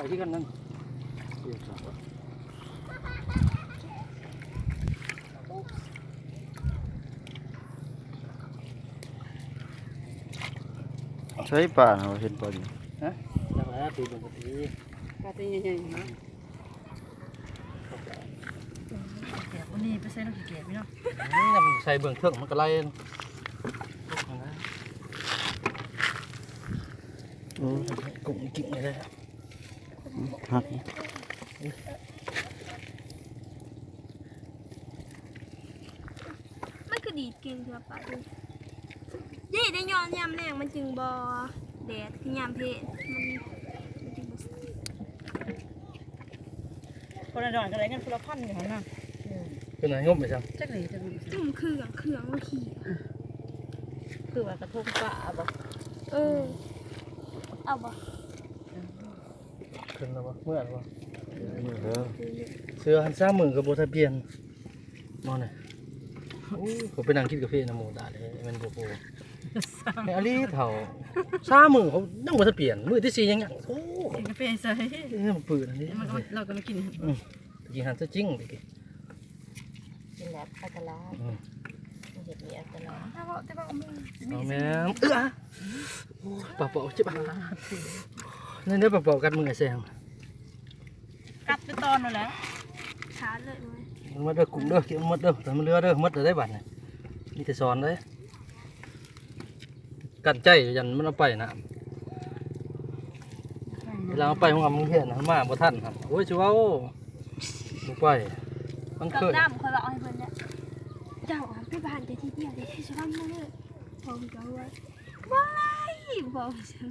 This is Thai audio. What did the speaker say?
ล่อยที่กันนั่นใช้ป่าเราเห็นป่าอยู่ฮะจังแล้วตีเป็นปกติ ปลาตัวใหญ่ๆนะเก็บวันนี้ไปใส่น้ำเก็บพี่น้อง นี่นะมันใส่เบื้องเครื่องมันก็ไล่กุ้งกิ่งเลย ฮัก มันก็ดีดเก่งเถอะปะดูยี่ได้ย้อนยามแรงมันจึงบอแดดคือยามเพศมันจึงบอ คนละดอนกันอะไรกันคนละพันอยู่ข้างหน้า เป็นไงงบไหมจ๊ะ จักเลยจักเลย จุ่มเครื่องว่าขี่ คือว่ากระทงปลาบ่ เอาบ่ ขึ้นแล้ววะเมื่อไหร่วะ เด้อ เสื้อหันซ้ำมือกับโบทะเบียนมองหน่อยผมไปนั่งกินกาแฟน้ำหมูด่าเลยมันโบโบไอ้อลีเถ่าซ้ำมือเขานั่งโบทะเบียนมือที่สี่ยังโอ้ กินกาแฟใส่ ยมันปืนอันนี้ มันก็เราก็มากิน กินหันซะจริงดิ กินแบบอัตลาดเห็ดมีอัตลาด ถ้าบอกจะบอกมึง เอาแม่ปะเป่าจิบหาเนี่ยเนี่ยปะเป่ากันมือไอ้แซง กัดไปตอนนั่นแหละ ชาร์จเลยมั้ย มันมัดเด้อกุ้งเด้อเกี่ยวมัดเด้อแต่มันเรือเด้อมัดได้บัดเนี่ยมีแต่สอนเลยกันใจยันมันเอาไปนะเวลาเอาไปของมึงเห็นนะมาบ่ทันครับโอ้ยชัวร์บ่ไปมัน กับ เคย น้ำเขาเราเอาให้เพิ่นเนี่ยเจ้าไปบ้านแต่ที่เดียวได้ที่ชาวบ้านมาเลยพอเขาว่าว้ายบอกฉัน